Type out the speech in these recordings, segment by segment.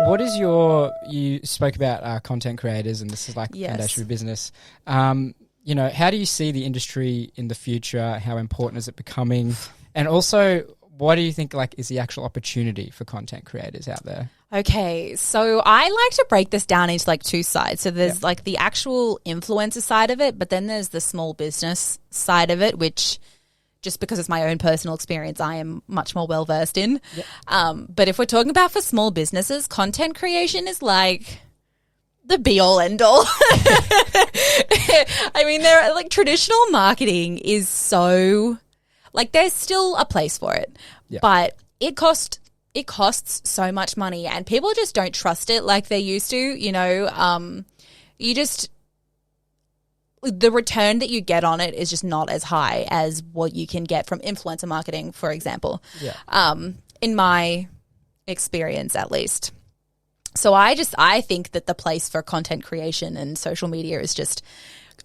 what is you spoke about content creators, and this is like the foundation of business. How do you see the industry in the future? How important is it becoming? And also, what do you think is the actual opportunity for content creators out there? Okay, so I like to break this down into two sides. So there's the actual influencer side of it, but then there's the small business side of it, which just because it's my own personal experience, I am much more well-versed in. Yep. But if we're talking about for small businesses, content creation is the be-all, end-all. I mean, traditional marketing is so... there's still a place for it, but it costs so much money, and people just don't trust it like they used to. The return that you get on it is just not as high as what you can get from influencer marketing, for example. In my experience, at least. So I think that the place for content creation and social media is just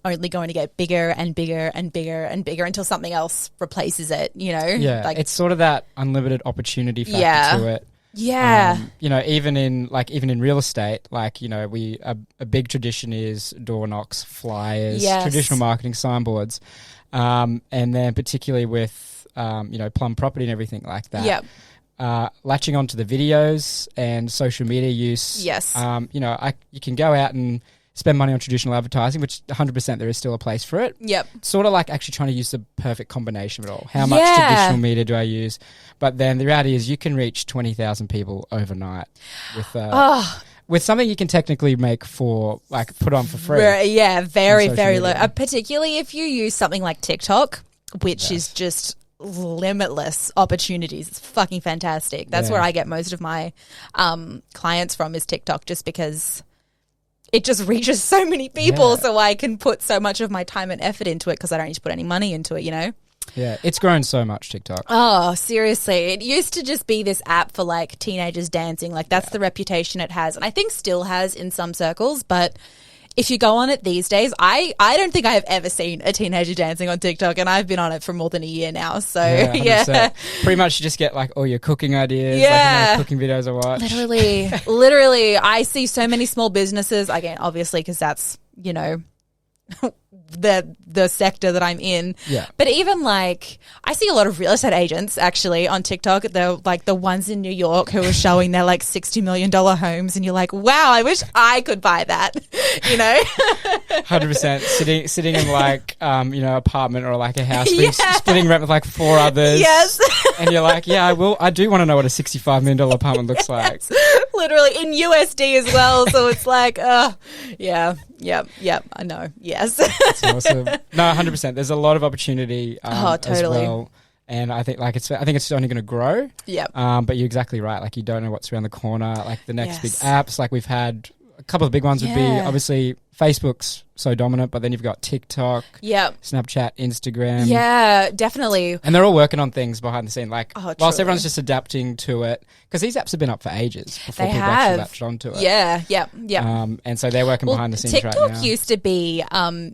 only going to get bigger and bigger and bigger and bigger until something else replaces it, Yeah, it's sort of that unlimited opportunity factor to it. Yeah. Even in real estate, a big tradition is door knocks, flyers, traditional marketing signboards. And then particularly with, Plum Property and everything like that. Yep. Latching onto the videos and social media use. Yes. You can go out and spend money on traditional advertising, which 100% there is still a place for it. Yep. Sort of actually trying to use the perfect combination of it all. How much traditional media do I use? But then the reality is you can reach 20,000 people overnight with something you can technically make for, put on for free. Very, very low. Particularly if you use something like TikTok, which is just limitless opportunities. It's fucking fantastic. That's where I get most of my clients from, is TikTok, just because it just reaches so many people, so I can put so much of my time and effort into it because I don't need to put any money into it, Yeah, it's grown so much, TikTok. Oh, seriously. It used to just be this app for teenagers dancing. That's the reputation it has, and I think still has in some circles, but if you go on it these days, I don't think I have ever seen a teenager dancing on TikTok, and I've been on it for more than a year now. So, Pretty much you just get all your cooking ideas, cooking videos I watch. Literally. I see so many small businesses, again, obviously, because that's, the sector that I'm in. Yeah. But even I see a lot of real estate agents actually on TikTok. They're the ones in New York who are showing their $60 million homes, and you're like, wow, I wish I could buy that. 100% sitting in apartment or a house, splitting rent with 4 others. Yes. And you're like, yeah, I do want to know what a $65 million apartment looks like. Literally in USD as well. So it's I know. Yes. That's awesome. No, 100%. There's a lot of opportunity totally. as well. And I think it's only going to grow. Yep. But you're exactly right. You don't know what's around the corner. The next big apps, we've had a couple of big ones would be obviously Facebook's so dominant, but then you've got TikTok, Snapchat, Instagram. Yeah, definitely. And they're all working on things behind the scene. Whilst truly. everyone's just adapting to it, because these apps have been up for ages before they people have. actually latched onto it. Yeah. And so they're working behind the scenes right now. TikTok used to be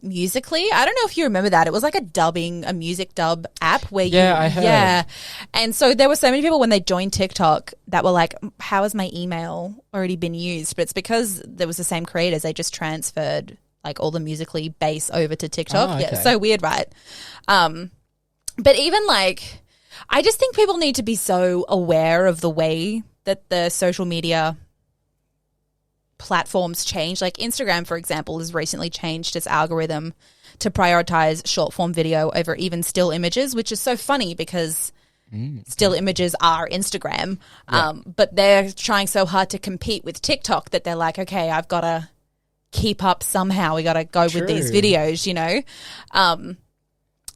Musical.ly. I don't know if you remember that. It was a music dub app where I heard. Yeah. And so there were so many people when they joined TikTok that were like, how has my email already been used? But it's because there was the same creators. They just transferred all the Musical.ly base over to TikTok. Oh, okay. Yeah, so weird, right? But even I just think people need to be so aware of the way that the social media platforms change. Instagram, for example, has recently changed its algorithm to prioritize short form video over even still images, which is so funny because still images are Instagram. But they're trying so hard to compete with TikTok that they're like, okay, I've got to keep up somehow. We got to go with these videos,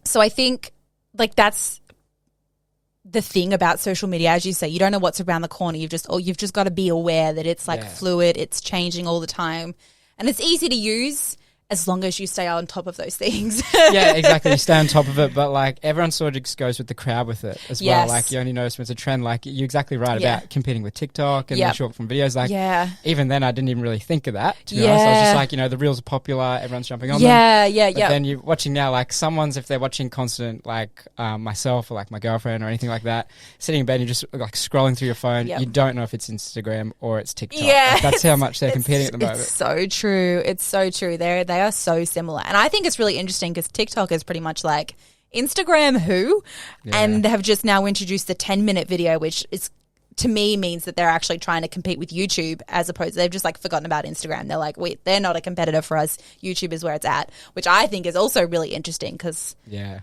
So I think that's the thing about social media. As you say, you don't know what's around the corner. You've just got to be aware that it's fluid. It's changing all the time, and it's easy to use as long as you stay on top of those things. Yeah, exactly. You stay on top of it, but like everyone sort of just goes with the crowd with it as well. Like you only notice when it's a trend. Like you're exactly right about competing with TikTok and the short form videos. Like even then I didn't even really think of that, to be honest. I was just like, the reels are popular, everyone's jumping on them. But then you're watching now, like if they're watching constant, like myself or like my girlfriend or anything like that, sitting in bed and you're just like scrolling through your phone, you don't know if it's Instagram or it's TikTok. Yeah, like, that's how much they're competing at the moment. It's so true. It's so true. They are so similar. And I think it's really interesting because TikTok is pretty much like Instagram and have just now introduced the 10-minute video, which is, to me, means that they're actually trying to compete with YouTube, as opposed to they've just like forgotten about Instagram. They're like, wait, they're not a competitor for us. YouTube is where it's at, which I think is also really interesting because, I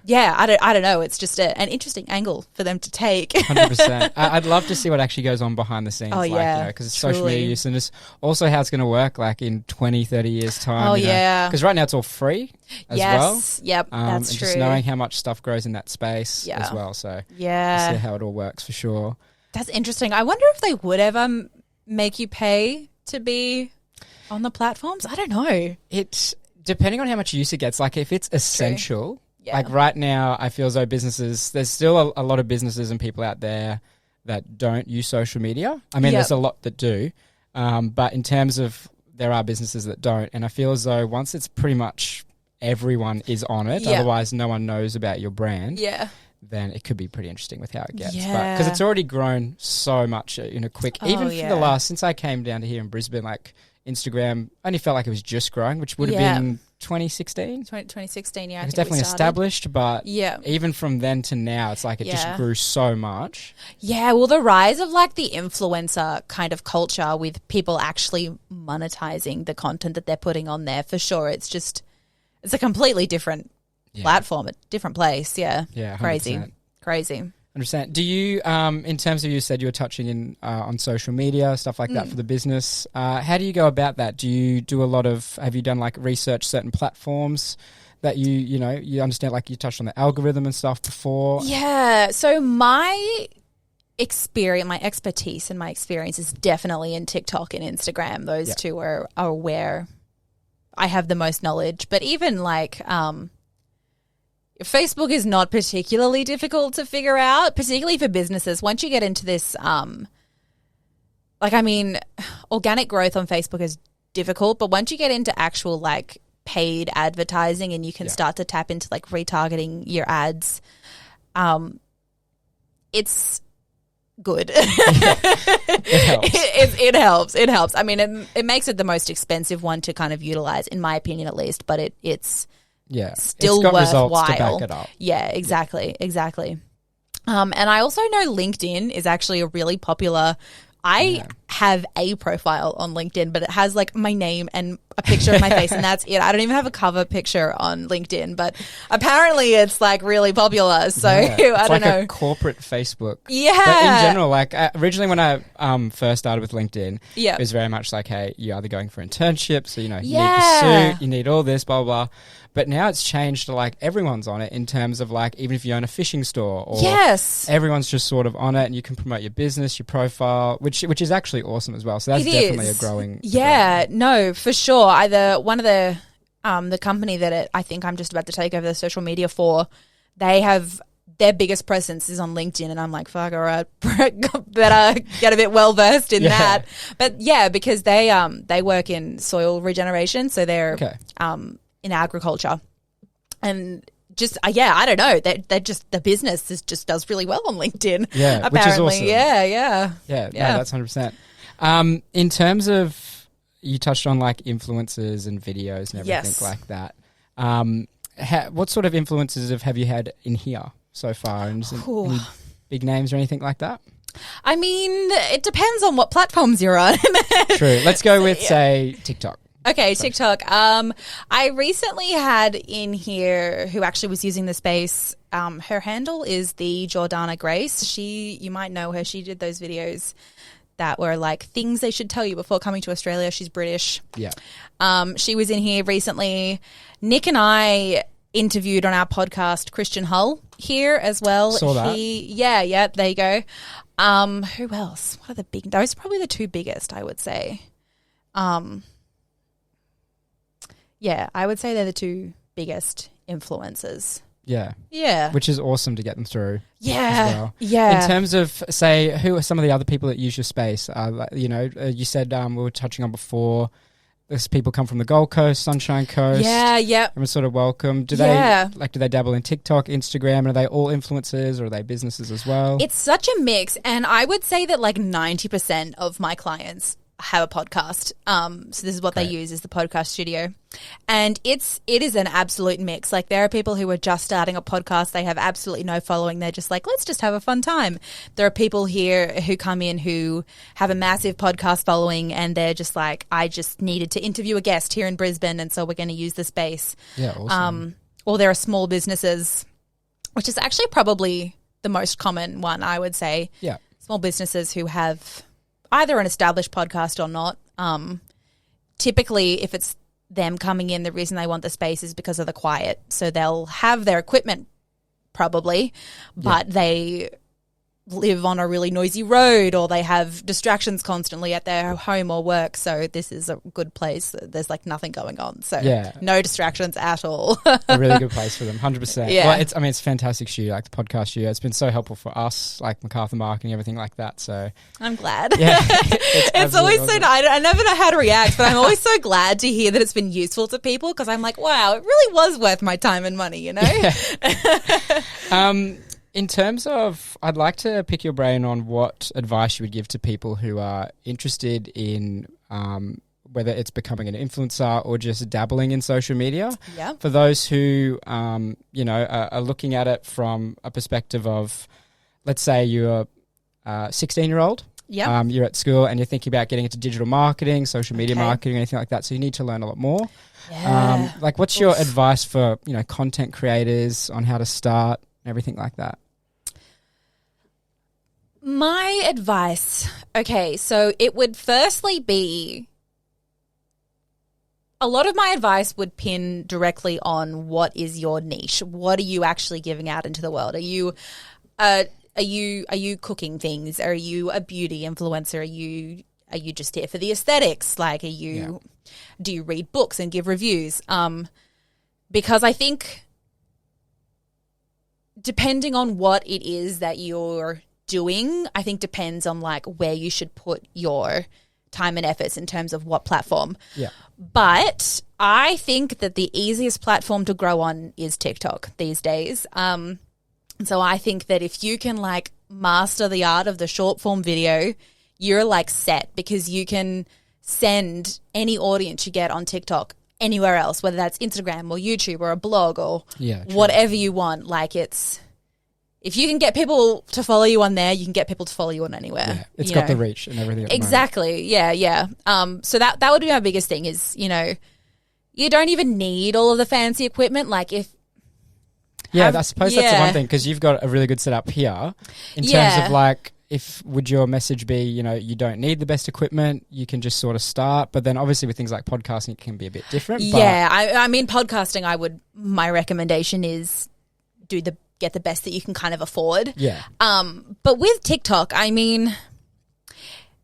don't know. It's just an interesting angle for them to take. 100%. I'd love to see what actually goes on behind the scenes. Because it's social media use and just also how it's going to work like in 20, 30 years time. Because right now it's all free as well. Yep, that's and true. Just knowing how much stuff grows in that space as well. So we'll see how it all works for sure. That's interesting. I wonder if they would ever make you pay to be on the platforms. I don't know. It's depending on how much use it gets. Like if it's essential, like right now, I feel as though there's still a lot of businesses and people out there that don't use social media. I mean, there's a lot that do. But in terms of there are businesses that don't. And I feel as though once it's pretty much everyone is on it, otherwise no one knows about your brand. Then it could be pretty interesting with how it gets. Because it's already grown so much in a quick, even for the last, since I came down to here in Brisbane, like Instagram only felt like it was just growing, which would have been 2016. 2016, It was definitely established, but even from then to now, it's like it just grew so much. Yeah, well, the rise of like the influencer kind of culture with people actually monetizing the content that they're putting on there, for sure. It's a completely different platform, a different place. Yeah. 100%. Crazy. Understand. Do you, in terms of, you said you were touching in on social media, stuff like that for the business, how do you go about that? Do you do have you done like research certain platforms that you understand, like you touched on the algorithm and stuff before? Yeah. So my expertise and my experience is definitely in TikTok and Instagram. Those two are where I have the most knowledge. But even like, Facebook is not particularly difficult to figure out, particularly for businesses. Once you get into this, organic growth on Facebook is difficult, but once you get into actual like paid advertising and you can start to tap into like retargeting your ads, it's good. It helps. It helps. I mean, it makes it the most expensive one to kind of utilize, in my opinion, at least, but it's still it's got worthwhile. Results to back it up. Yeah, exactly. And I also know LinkedIn is actually a really popular. I have a profile on LinkedIn, but it has like my name and a picture of my face, and that's it. I don't even have a cover picture on LinkedIn, but apparently it's like really popular. So I don't know. It's like a corporate Facebook. Yeah. But in general, like originally when I first started with LinkedIn, it was very much like, hey, you're either going for internships, so you need your suit, you need all this, blah, blah, blah. But now it's changed to like everyone's on it in terms of like even if you own a fishing store or everyone's just sort of on it and you can promote your business, your profile, which is actually awesome as well. So that's definitely a growing. Yeah, no, for sure. Either one of the company that I think I'm just about to take over the social media for, they have their biggest presence is on LinkedIn, and I'm like, fuck, all right, better get a bit well versed in that. But because they work in soil regeneration, so they're in agriculture, and just I don't know, they just the business just does really well on LinkedIn. Yeah, apparently. Which is awesome. Yeah. No, that's 100%. In terms of, you touched on like influencers and videos and everything like that. What sort of influencers have you had in here so far? And any big names or anything like that? I mean, it depends on what platforms you're on. True. Let's go with say TikTok. Okay, TikTok. I recently had in here who actually was using the space. Her handle is the Jordana Grace. You might know her. She did those videos that were like things they should tell you before coming to Australia. She's British. Yeah. She was in here recently. Nick and I interviewed on our podcast Christian Hull here as well. Saw that. There you go. Who else? What are the big? Those are probably the two biggest, I would say. Yeah, I would say they're the two biggest influencers. Yeah. Yeah. Which is awesome to get them through. Yeah. As well. Yeah. In terms of, say, who are some of the other people that use your space? You said we were touching on before, there's people come from the Gold Coast, Sunshine Coast. Yeah, yep. And we're sort of welcome. Do they dabble in TikTok, Instagram? And are they all influencers or are they businesses as well? It's such a mix. And I would say that like 90% of my clients have a podcast. So this is what they use, is the podcast studio. And it is an absolute mix. Like there are people who are just starting a podcast. They have absolutely no following. They're just like, let's just have a fun time. There are people here who come in who have a massive podcast following and they're just like, I just needed to interview a guest here in Brisbane and so we're going to use the space. Yeah, awesome. Or there are small businesses, which is actually probably the most common one, I would say. Yeah. Small businesses who have either an established podcast or not. Typically, if it's them coming in, the reason they want the space is because of the quiet. So they'll have their equipment probably, but they live on a really noisy road or they have distractions constantly at their home or work. So this is a good place. There's like nothing going on. So no distractions at all. A really good place for them, 100%. Yeah. Well, it's a fantastic studio, like the podcast studio. It's been so helpful for us, like MacArthur Marketing, everything like that. So I'm glad. Yeah, it's always so, I never know how to react, but I'm always so glad to hear that it's been useful to people because I'm like, wow, it really was worth my time and money, you know? Yeah. In terms of, I'd like to pick your brain on what advice you would give to people who are interested in whether it's becoming an influencer or just dabbling in social media. Yeah. For those who, are looking at it from a perspective of, let's say you're a 16-year-old. Yeah. You're at school and you're thinking about getting into digital marketing, social media marketing, anything like that. So you need to learn a lot more. Yeah. What's your advice for, content creators on how to start? Everything like that. My advice, so it would firstly be, a lot of my advice would pin directly on what is your niche. What are you actually giving out into the world? Are you cooking things? Are you a beauty influencer? Are you just here for the aesthetics? Like, do you read books and give reviews? Because I think, depending on what it is that you're doing, I think depends on like where you should put your time and efforts in terms of what platform. Yeah. But I think that the easiest platform to grow on is TikTok these days. So I think that if you can like master the art of the short form video, you're like set, because you can send any audience you get on TikTok anywhere else, whether that's Instagram or YouTube or a blog or whatever you want. Like, it's, if you can get people to follow you on there, you can get people to follow you on anywhere. Yeah, it's got the reach and everything. Exactly. Yeah. So that would be my biggest thing is, you don't even need all of the fancy equipment. Like, if I suppose that's the one thing, because you've got a really good setup here in terms of like, would your message be, you don't need the best equipment, you can just sort of start, but then obviously with things like podcasting, it can be a bit different. Yeah, I mean, podcasting, my recommendation is get the best that you can kind of afford. Yeah. But with TikTok, I mean,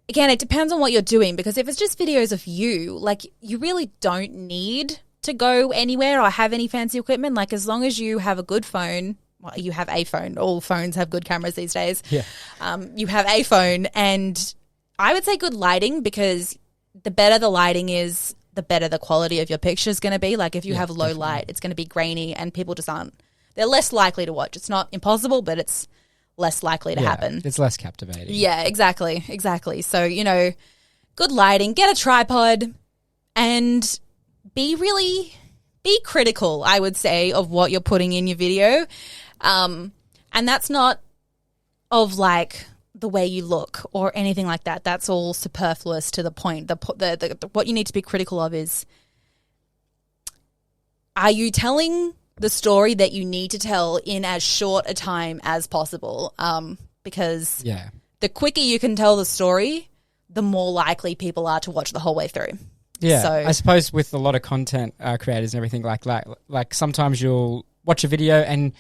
again, it depends on what you're doing, because if it's just videos of you, like, you really don't need to go anywhere or have any fancy equipment. Like, as long as you have a good phone. Well, you have a phone. All phones have good cameras these days. Yeah. You have a phone, and I would say good lighting, because the better the lighting is, the better the quality of your picture is going to be. Like, if you have low light, it's going to be grainy, and people just they're less likely to watch. It's not impossible, but it's less likely to happen. It's less captivating. Yeah, exactly. So, good lighting, get a tripod, and be critical, I would say, of what you're putting in your video. And that's not of like the way you look or anything like that. That's all superfluous to the point. What you need to be critical of is, are you telling the story that you need to tell in as short a time as possible? Because the quicker you can tell the story, the more likely people are to watch the whole way through. Yeah, so, I suppose with a lot of content creators and everything like that, like sometimes you'll watch a video and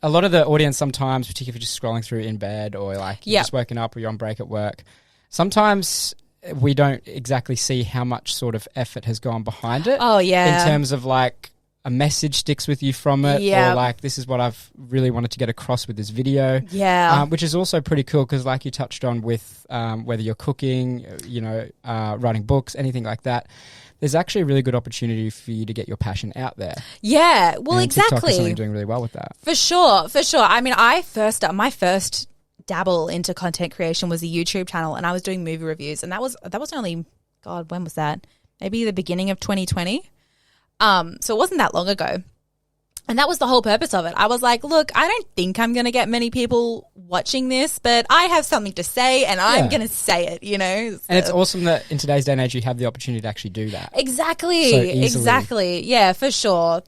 a lot of the audience sometimes, particularly if you're just scrolling through in bed or like you're just woken up or you're on break at work, sometimes we don't exactly see how much sort of effort has gone behind it. Oh, yeah. In terms of like a message sticks with you from it, or like this is what I've really wanted to get across with this video. Yeah. Which is also pretty cool because like you touched on with whether you're cooking, writing books, anything like that, there's actually a really good opportunity for you to get your passion out there. Yeah, well, and exactly. TikTok is something doing really well with that. For sure. I mean, my first dabble into content creation was a YouTube channel, and I was doing movie reviews, and that was only, God, when was that? Maybe the beginning of 2020. So it wasn't that long ago. And that was the whole purpose of it. I was like, look, I don't think I'm going to get many people watching this, but I have something to say and I'm going to say it, you know? So. And it's awesome that in today's day and age you have the opportunity to actually do that. Exactly. So easily. Exactly. Yeah, for sure.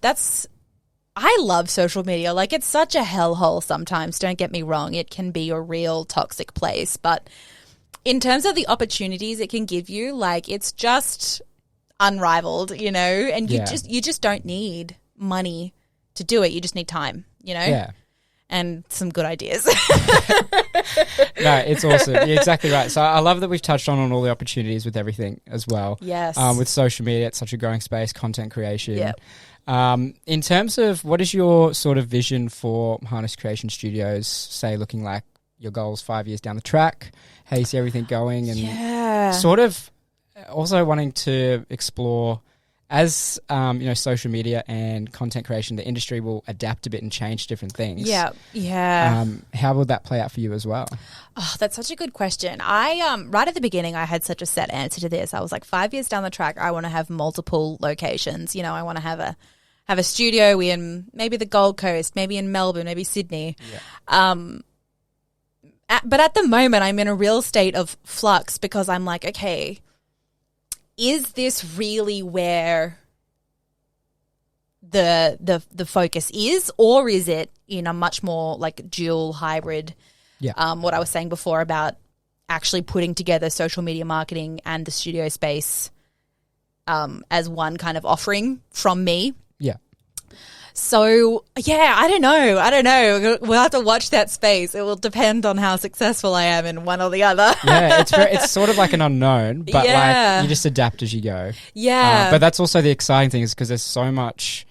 I love social media. Like, it's such a hellhole sometimes. Don't get me wrong. It can be a real toxic place. But in terms of the opportunities it can give you, like, it's just unrivaled, you know? And you just don't need money to do it. You just need time, you know? Yeah. And some good ideas. No, it's awesome. You're exactly right. So I love that we've touched on all the opportunities with everything as well. Yes. With social media, it's such a growing space, content creation. Yep. In terms of what is your sort of vision for Harness Creation Studios, say looking like your goals 5 years down the track, how you see everything going, and sort of also wanting to explore as social media and content creation, the industry will adapt a bit and change different things. Yeah. How will that play out for you as well? Oh, that's such a good question. I right at the beginning, I had such a set answer to this. I was like, 5 years down the track, I want to have multiple locations. You know, I want to have a studio in maybe the Gold Coast, maybe in Melbourne, maybe Sydney. Yeah. But at the moment, I'm in a real state of flux because I'm like, okay, is this really where the focus is, or is it in a much more like dual hybrid? Yeah. What I was saying before about actually putting together social media marketing and the studio space as one kind of offering from me. Yeah. So, yeah, I don't know. We'll have to watch that space. It will depend on how successful I am in one or the other. Yeah, it's sort of like an unknown, but like you just adapt as you go. Yeah. But that's also the exciting thing is because there's so much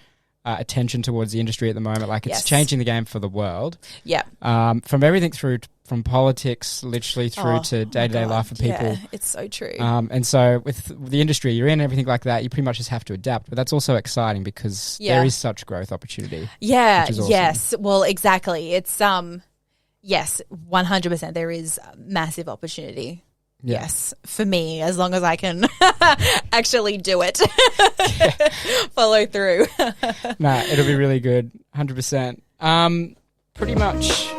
attention towards the industry at the moment. Like it's changing the game for the world. Yeah. From everything from politics literally through to day-to-day life for people. Yeah, it's so true. And so with the industry you're in, everything like that, you pretty much just have to adapt. But that's also exciting because there is such growth opportunity. Yeah, which is awesome. Yes. Well, exactly. It's, yes, 100% there is massive opportunity. Yeah. Yes, for me, as long as I can actually do it, follow through. Nah, it'll be really good, 100%. Pretty much